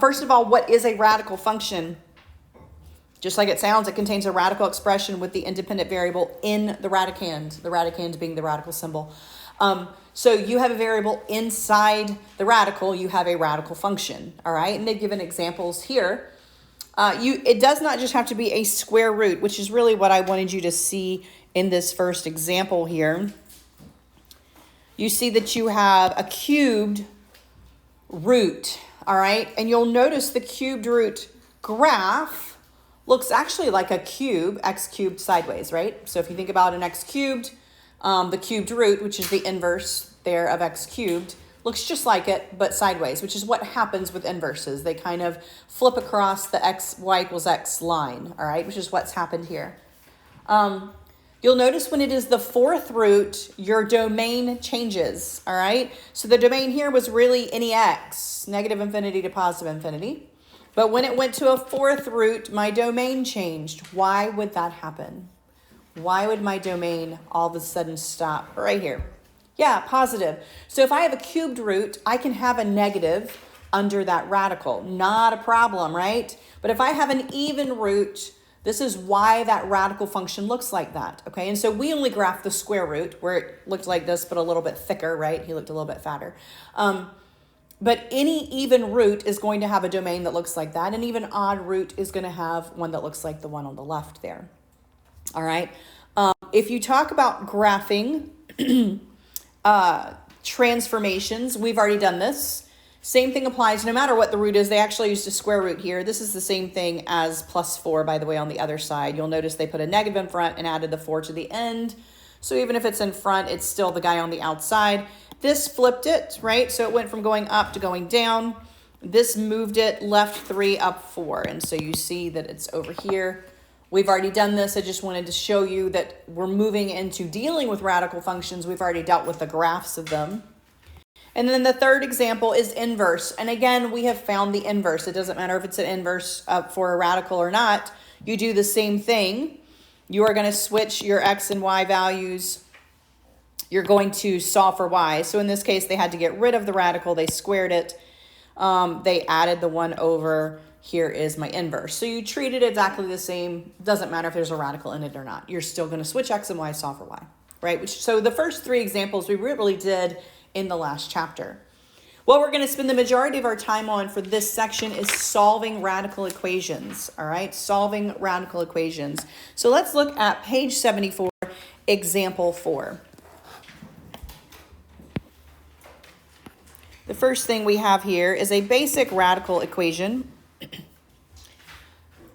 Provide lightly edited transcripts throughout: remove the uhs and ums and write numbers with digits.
First of all, what is a radical function? Just like it sounds, it contains a radical expression with the independent variable in the radicand being the radical symbol. So you have a variable inside the radical, you have a radical function, all right? And they've given examples here. It does not just have to be a square root, which is really what I wanted you to see in this first example here. You see that you have a cubed root, all right? And you'll notice the cubed root graph looks actually like a cube, x cubed sideways, right? So if you think about an x cubed, the cubed root, which is the inverse there of x cubed, looks just like it, but sideways, which is what happens with inverses. They kind of flip across the y equals x line, all right, which is what's happened here. You'll notice when it is the fourth root, your domain changes, all right? So the domain here was really any x, negative infinity to positive infinity. But when it went to a fourth root, my domain changed. Why would that happen? Why would my domain all of a sudden stop right here? Yeah, positive. So if I have a cubed root, I can have a negative under that radical. Not a problem, right? But if I have an even root, this is why that radical function looks like that, okay? And so we only graphed the square root where it looked like this, but a little bit thicker, right? He looked a little bit fatter. But any even root is going to have a domain that looks like that. And even odd root is going to have one that looks like the one on the left there. All right. If you talk about graphing transformations, we've already done this. Same thing applies no matter what the root is. They actually used a square root here. This is the same thing as +4, by the way, on the other side. You'll notice they put a negative in front and added the 4 to the end. So even if it's in front, it's still the guy on the outside. This flipped it, right? So it went from going up to going down. This moved it left 3, up 4. And so you see that it's over here. We've already done this. I just wanted to show you that we're moving into dealing with radical functions. We've already dealt with the graphs of them. And then the third example is inverse. And again, we have found the inverse. It doesn't matter if it's an inverse for a radical or not. You do the same thing. You are going to switch your x and y values. You're going to solve for y. So in this case, they had to get rid of the radical. They squared it. They added the 1 over. Here is my inverse. So you treat it exactly the same. Doesn't matter if there's a radical in it or not. You're still going to switch x and y, solve for y, right? So the first 3 examples we really did in the last chapter. What we're going to spend the majority of our time on for this section is solving radical equations, all right? Solving radical equations. So let's look at page 74, example 4. The first thing we have here is a basic radical equation.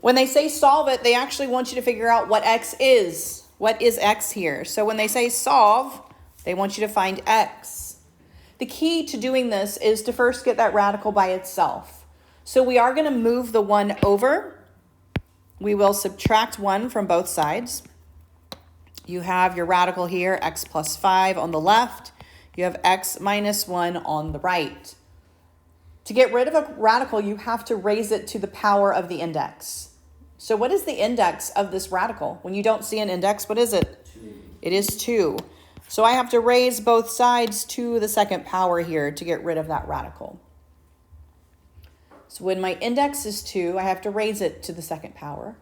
When they say solve it, they actually want you to figure out what x is. What is x here? So when they say solve, they want you to find x. The key to doing this is to first get that radical by itself. So we are going to move the 1 over. We will subtract 1 from both sides. You have your radical here, x plus 5 on the left. You have x minus 1 on the right. To get rid of a radical, you have to raise it to the power of the index. So what is the index of this radical? When you don't see an index, what is it? 2. It is 2. So I have to raise both sides to the second power here to get rid of that radical. So when my index is 2, I have to raise it to the second power.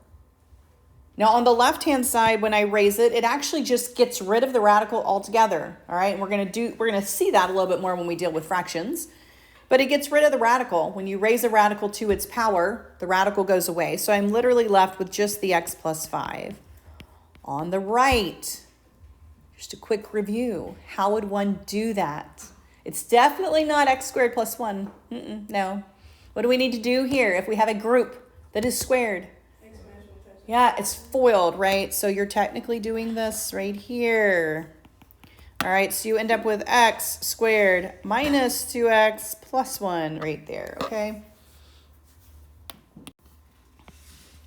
Now on the left-hand side, when I raise it, it actually just gets rid of the radical altogether. All right, and we're gonna see that a little bit more when we deal with fractions. But it gets rid of the radical. When you raise a radical to its power, the radical goes away. So I'm literally left with just the x plus 5. On the right, just a quick review. How would one do that? It's definitely not x squared plus 1. No. What do we need to do here if we have a group that is squared? Yeah, it's foiled, right? So you're technically doing this right here. All right, so you end up with x squared minus 2x plus 1 right there, okay?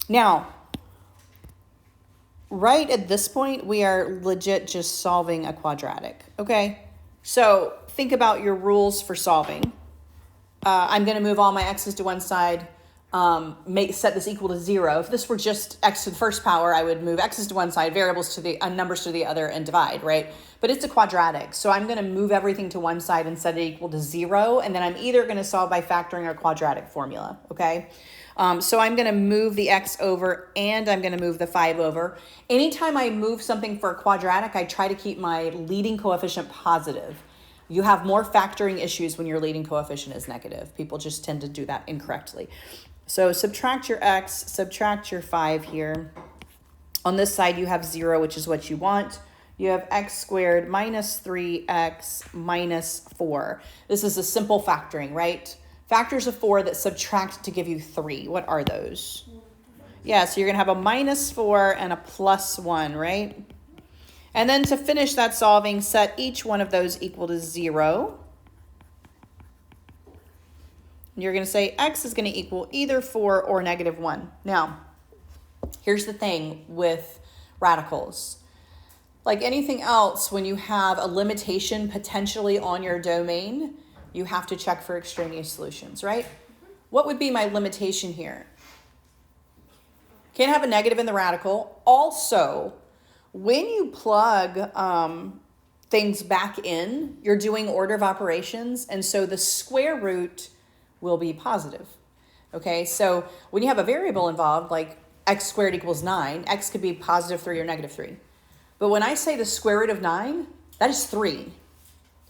Now, right at this point, we are legit just solving a quadratic, okay? So think about your rules for solving. I'm going to move all my x's to one side. set this equal to 0. If this were just x to the first power, I would move x's to one side, variables to the numbers to the other, and divide, right? But it's a quadratic, so I'm going to move everything to one side and set it equal to 0, and then I'm either going to solve by factoring our quadratic formula, okay? So I'm going to move the x over, and I'm going to move the 5 over. Anytime I move something for a quadratic, I try to keep my leading coefficient positive. You have more factoring issues when your leading coefficient is negative. People just tend to do that incorrectly. So subtract your x, subtract your 5 here. On this side, you have 0, which is what you want. You have x squared minus 3x minus 4. This is a simple factoring, right? Factors of 4 that subtract to give you 3. What are those? Yeah, so you're going to have a minus 4 and a plus 1, right? And then to finish that solving, set each one of those equal to 0. You're going to say x is going to equal either 4 or negative 1. Now, here's the thing with radicals. Like anything else, when you have a limitation potentially on your domain, you have to check for extraneous solutions, right? What would be my limitation here? Can't have a negative in the radical. Also, when you plug things back in, you're doing order of operations, and so the square root will be positive. Okay, so when you have a variable involved, like x squared equals 9, x could be positive 3 or negative 3. But when I say the square root of 9, that is 3.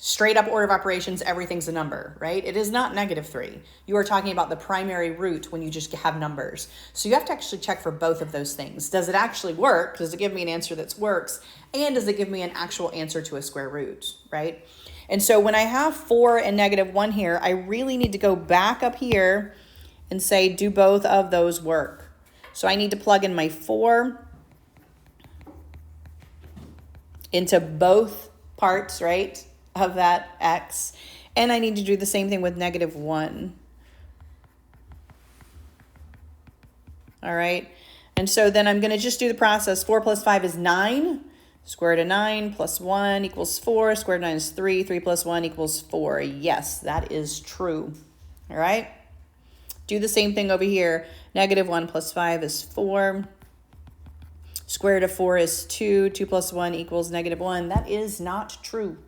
Straight up order of operations, everything's a number, right? It is not negative 3. You are talking about the primary root when you just have numbers. So you have to actually check for both of those things. Does it actually work? Does it give me an answer that works? And does it give me an actual answer to a square root, right? And so when I have 4 and negative 1 here, I really need to go back up here and say, do both of those work? So I need to plug in my 4 into both parts, right, of that x. And I need to do the same thing with negative 1. All right. And so then I'm going to just do the process. 4 plus 5 is 9. Square root of 9 plus 1 equals 4. Square root of 9 is 3. 3 plus 1 equals 4. Yes, that is true. All right. Do the same thing over here. Negative 1 plus 5 is 4. Square root of 4 is 2. 2 plus 1 equals negative 1. That is not true.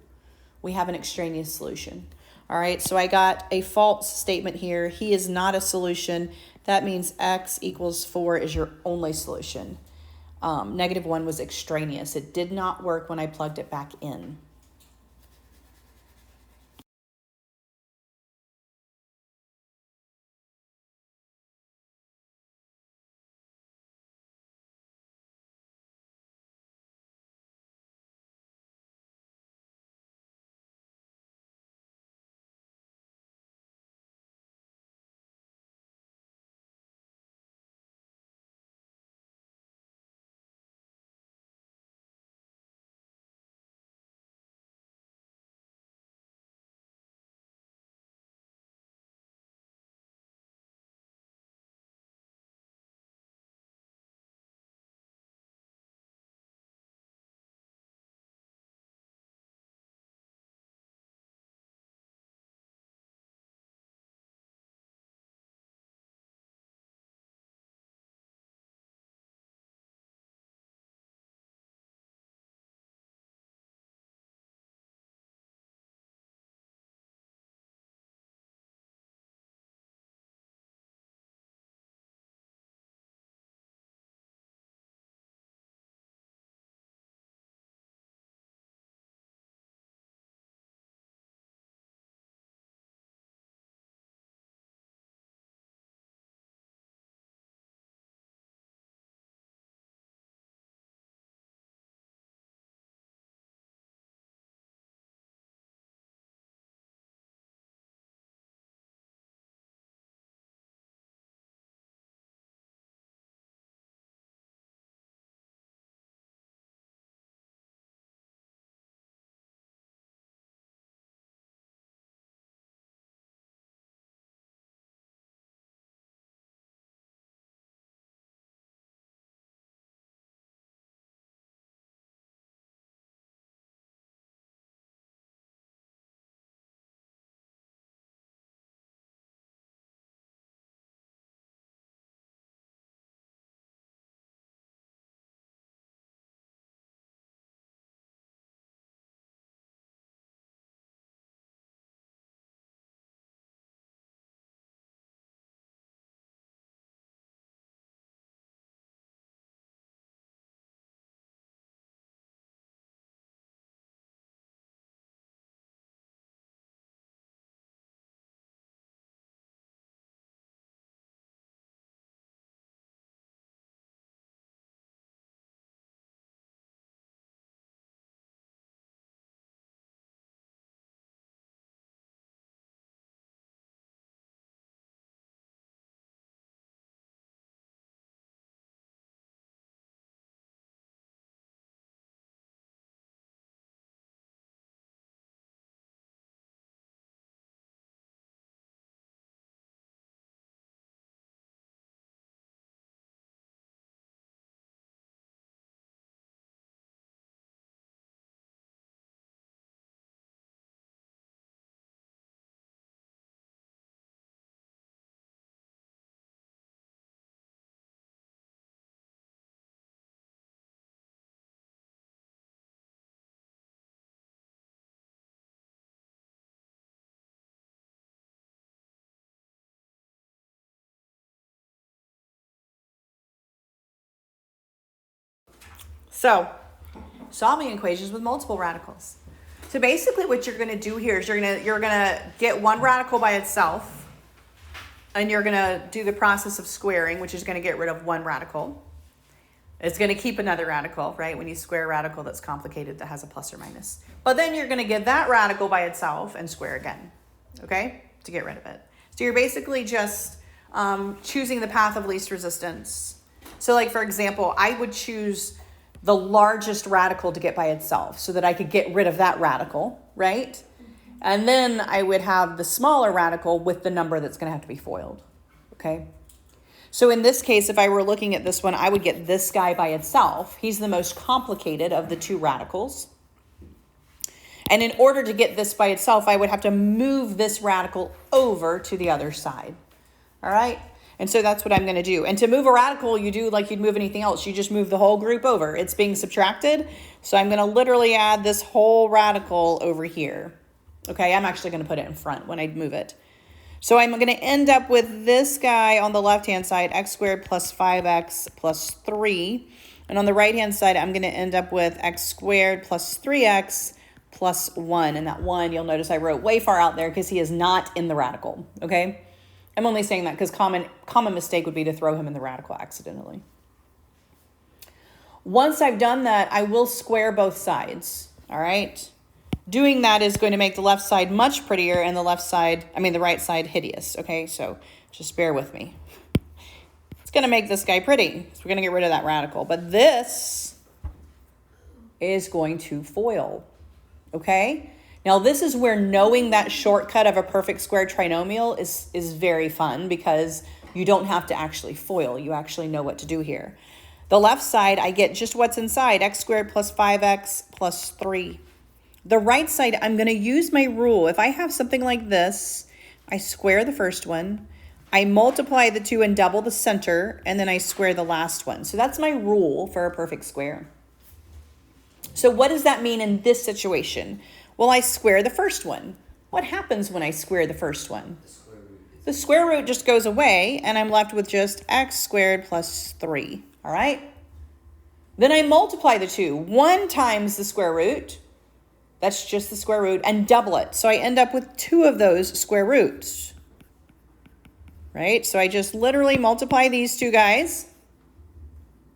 We have an extraneous solution. All right, so I got a false statement here. He is not a solution. That means x equals 4 is your only solution. Negative 1 was extraneous. It did not work when I plugged it back in. So, solving equations with multiple radicals. So basically what you're going to do here is you're going to get one radical by itself, and you're going to do the process of squaring, which is going to get rid of one radical. It's going to keep another radical, right? When you square a radical that's complicated, that has a plus or minus. But then you're going to get that radical by itself and square again, okay, to get rid of it. So you're basically just choosing the path of least resistance. So like, for example, I would choose the largest radical to get by itself so that I could get rid of that radical, right? And then I would have the smaller radical with the number that's going to have to be FOILed, okay? So in this case, if I were looking at this one, I would get this guy by itself. He's the most complicated of the two radicals. And in order to get this by itself, I would have to move this radical over to the other side, all right? And so that's what I'm going to do. And to move a radical, you do like you'd move anything else. You just move the whole group over. It's being subtracted. So I'm going to literally add this whole radical over here. Okay, I'm actually going to put it in front when I move it. So I'm going to end up with this guy on the left-hand side, x squared plus 5x plus 3. And on the right-hand side, I'm going to end up with x squared plus 3x plus 1. And that 1, you'll notice I wrote way far out there because he is not in the radical, okay? I'm only saying that because common mistake would be to throw him in the radical accidentally. Once I've done that, I will square both sides, all right? Doing that is going to make the left side much prettier and the right side hideous, okay? So just bear with me. It's going to make this guy pretty. So we're going to get rid of that radical. But this is going to FOIL, okay? Now, this is where knowing that shortcut of a perfect square trinomial is very fun because you don't have to actually FOIL. You actually know what to do here. The left side, I get just what's inside, x squared plus 5x plus 3. The right side, I'm going to use my rule. If I have something like this, I square the first one, I multiply the two and double the center, and then I square the last one. So that's my rule for a perfect square. So what does that mean in this situation? Well, I square the first one. What happens when I square the first one? The square root just goes away, and I'm left with just x squared plus 3, all right? Then I multiply the two. 1 times the square root, that's just the square root, and double it. So I end up with 2 of those square roots, right? So I just literally multiply these two guys,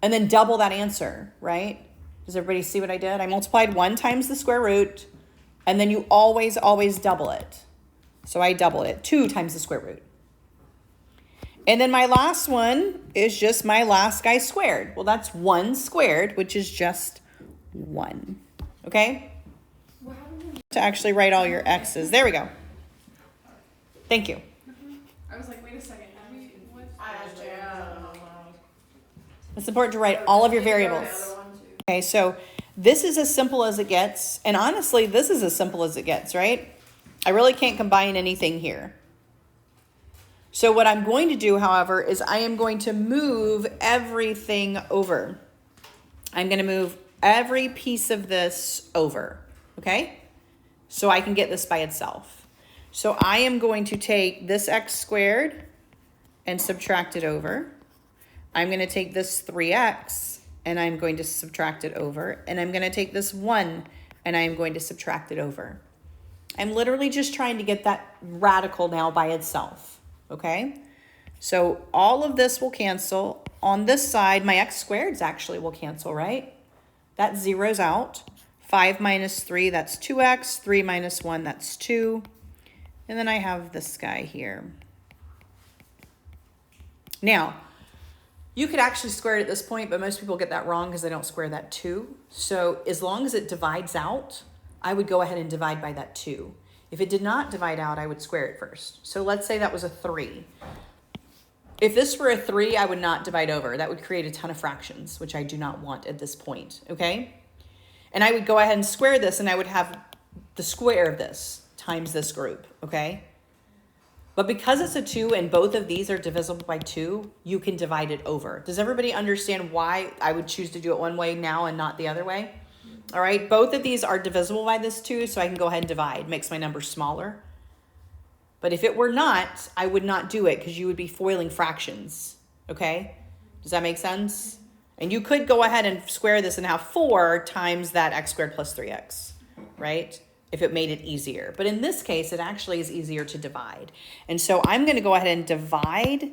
and then double that answer, right? Does everybody see what I did? I multiplied 1 times the square root, and then you always double it. So I double it, 2 times the square root. And then my last one is just my last guy squared. Well, that's 1 squared, which is just 1, okay? To actually write all your x's. There we go. Thank you. I was like, wait a second. It's important to write all of your variables. Okay, so this is as simple as it gets. And honestly, this is as simple as it gets, right? I really can't combine anything here. So what I'm going to do, however, is I am going to move everything over. I'm going to move every piece of this over, okay? So I can get this by itself. So I am going to take this x squared and subtract it over. I'm going to take this 3x and I'm going to subtract it over. And I'm going to take this 1 and I'm going to subtract it over. I'm literally just trying to get that radical now by itself, okay? So all of this will cancel. On this side, my x squareds actually will cancel, right? That zeroes out. 5 minus 3, that's 2x. 3 minus 1, that's 2. And then I have this guy here. Now, you could actually square it at this point, but most people get that wrong because they don't square that 2. So as long as it divides out, I would go ahead and divide by that 2. If it did not divide out, I would square it first. So let's say that was a 3. If this were a 3, I would not divide over. That would create a ton of fractions, which I do not want at this point, okay? And I would go ahead and square this, and I would have the square of this times this group, okay? But because it's a 2 and both of these are divisible by 2, you can divide it over. Does everybody understand why I would choose to do it one way now and not the other way? All right, both of these are divisible by this 2, so I can go ahead and divide. Makes my number smaller. But if it were not, I would not do it because you would be foiling fractions, okay? Does that make sense? And you could go ahead and square this and have 4 times that x squared plus 3x, right? If it made it easier. But in this case, it actually is easier to divide. And so I'm going to go ahead and divide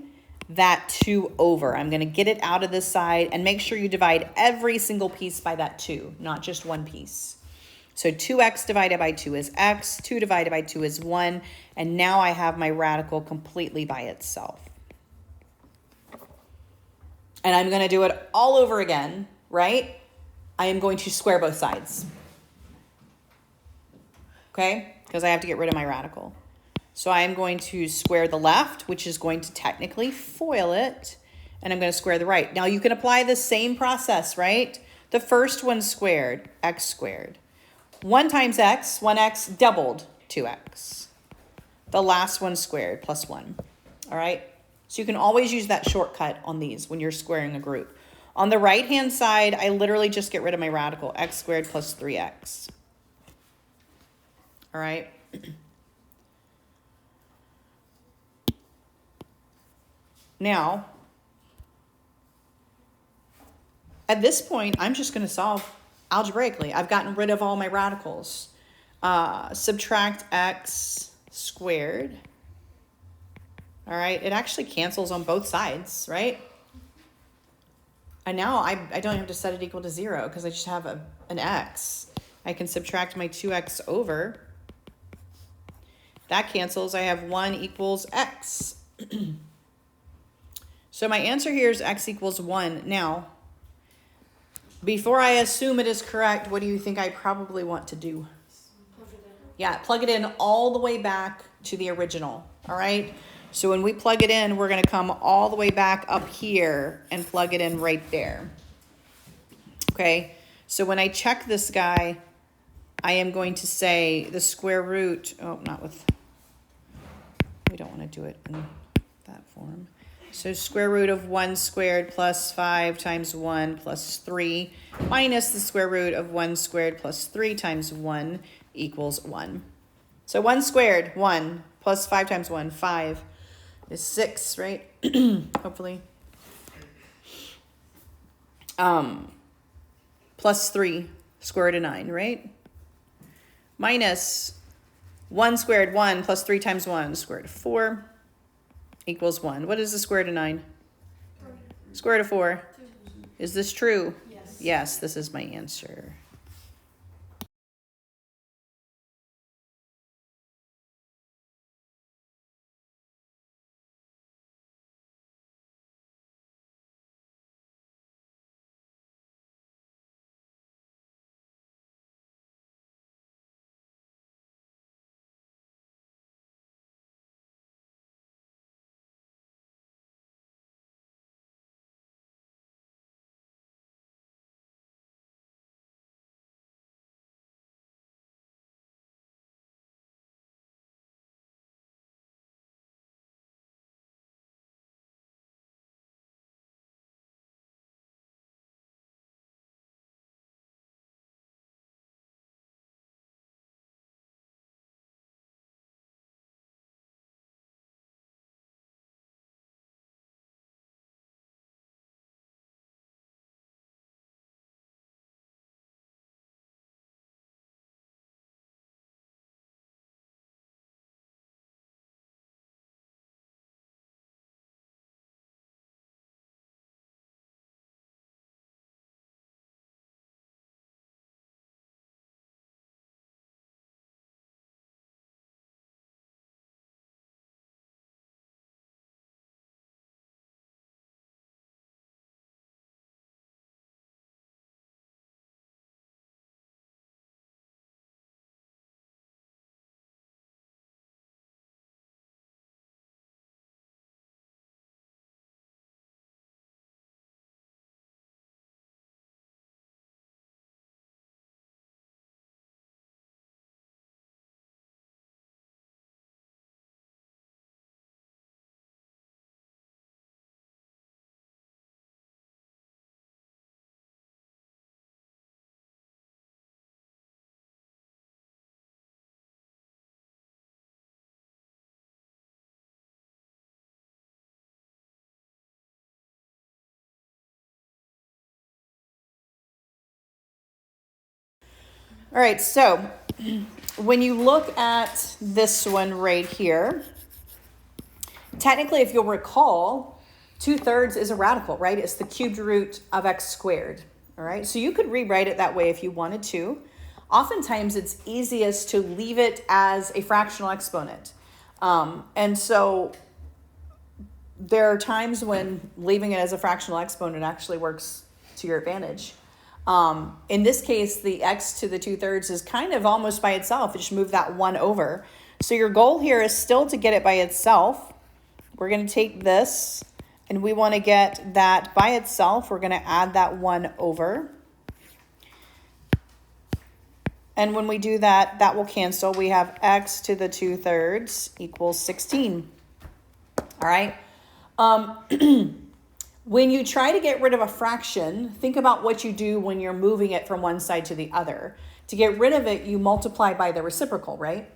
that 2 over. I'm going to get it out of this side and make sure you divide every single piece by that 2, not just one piece. So 2x divided by 2 is x, 2 divided by 2 is 1, and now I have my radical completely by itself. And I'm going to do it all over again, right? I am going to square both sides. Okay? Because I have to get rid of my radical. So I am going to square the left, which is going to technically FOIL it. And I'm going to square the right. Now you can apply the same process, right? The first one squared, x squared. 1 times x, 1x doubled 2x. The last one squared plus 1. All right? So you can always use that shortcut on these when you're squaring a group. On the right-hand side, I literally just get rid of my radical, x squared plus 3x. All right? Now, at this point, I'm just going to solve algebraically. I've gotten rid of all my radicals. Subtract x squared. All right, it actually cancels on both sides, right? And now I don't have to set it equal to 0 because I just have an x. I can subtract my 2x over. That cancels. I have 1 equals x. So my answer here is x equals 1. Now, before I assume it is correct, what do you think I probably want to do? Yeah, plug it in all the way back to the original, all right? So when we plug it in, we're going to come all the way back up here and plug it in right there. Okay, so when I check this guy, I am going to say the square root, we don't want to do it in that form. So square root of 1 squared plus 5 times 1 plus 3 minus the square root of 1 squared plus 3 times 1 equals 1. So 1 squared, 1, plus 5 times 1, 5 is 6, right? Hopefully. Plus 3, square root of 9, right? Minus 1 squared, 1 plus 3 times 1, square root of 4 equals 1. What is the square root of 9? 3. Square root of 4. 2. Is this true? Yes. Yes, this is my answer. All right, so when you look at this one right here, technically, if you'll recall, 2/3 is a radical, right? It's the cubed root of x squared, all right? So you could rewrite it that way if you wanted to. Oftentimes, it's easiest to leave it as a fractional exponent. And so there are times when leaving it as a fractional exponent actually works to your advantage. In this case, the x to the 2/3 is kind of almost by itself. You just move that 1 over. So your goal here is still to get it by itself. We're going to take this, and we want to get that by itself. We're going to add that 1 over. And when we do that, that will cancel. We have x to the 2/3 equals 16. All right. When you try to get rid of a fraction, think about what you do when you're moving it from one side to the other. To get rid of it, you multiply by the reciprocal, right?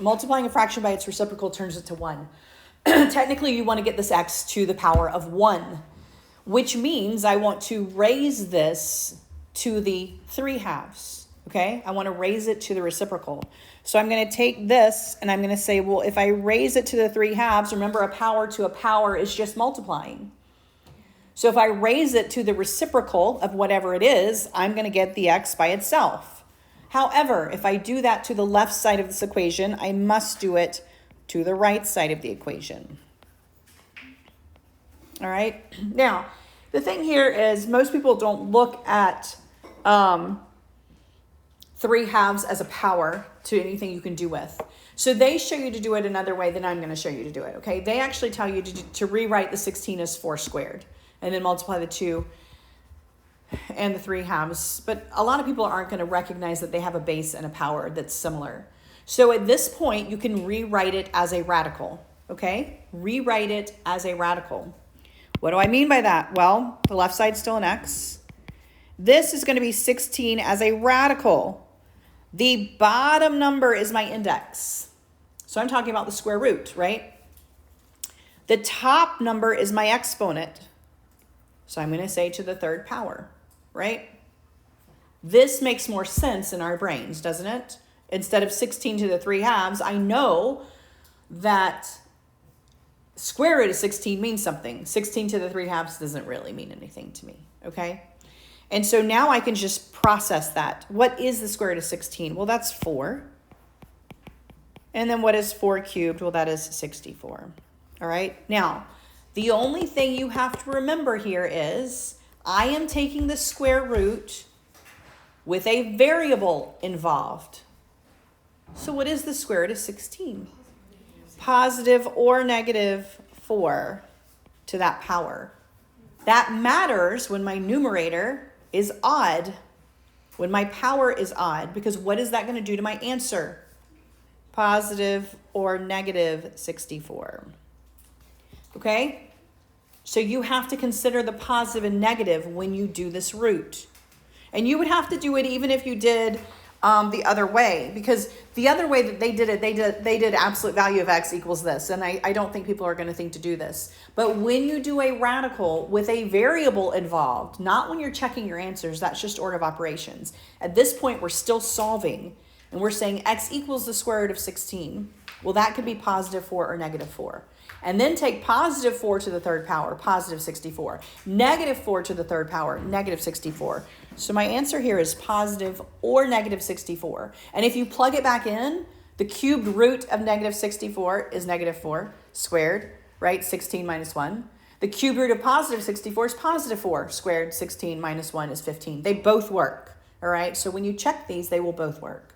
Multiplying a fraction by its reciprocal turns it to 1. Technically, you want to get this x to the power of 1, which means I want to raise this to the 3/2. Okay, I want to raise it to the reciprocal. So I'm going to take this and I'm going to say, well, if I raise it to the 3/2, remember a power to a power is just multiplying. So if I raise it to the reciprocal of whatever it is, I'm going to get the x by itself. However, if I do that to the left side of this equation, I must do it to the right side of the equation. All right. Now, the thing here is most people don't look at 3/2 as a power to anything you can do with. So they show you to do it another way than I'm going to show you to do it, okay? They actually tell you to rewrite the 16 as 4 squared and then multiply the 2 and the 3/2. But a lot of people aren't going to recognize that they have a base and a power that's similar. So at this point, you can rewrite it as a radical, okay? Rewrite it as a radical. What do I mean by that? Well, the left side's still an x. This is going to be 16 as a radical. The bottom number is my index. So I'm talking about the square root, right? The top number is my exponent. So I'm going to say to the 3rd power, right? This makes more sense in our brains, doesn't it? Instead of 16 to the 3/2, I know that square root of 16 means something. 16 to the 3/2 doesn't really mean anything to me, okay? And so now I can just process that. What is the square root of 16? Well, that's 4. And then what is 4 cubed? Well, that is 64. All right. Now, the only thing you have to remember here is I am taking the square root with a variable involved. So what is the square root of 16? Positive or negative 4 to that power. That matters when my numerator is odd, when my power is odd, because what is that going to do to my answer? Positive or negative 64. Okay? So you have to consider the positive and negative when you do this root. And you would have to do it even if you did the other way, because the other way that they did it, they did absolute value of x equals this. And I don't think people are going to think to do this. But when you do a radical with a variable involved, not when you're checking your answers, that's just order of operations. At this point, we're still solving and we're saying x equals the square root of 16. Well, that could be positive 4 or negative 4. And then take positive 4 to the 3rd power, positive 64. Negative 4 to the 3rd power, negative 64. So my answer here is positive or negative 64. And if you plug it back in, the cubed root of negative 64 is negative 4 squared, right? 16 minus 1. The cubed root of positive 64 is positive 4 squared. 16 minus 1 is 15. They both work, all right? So when you check these, they will both work.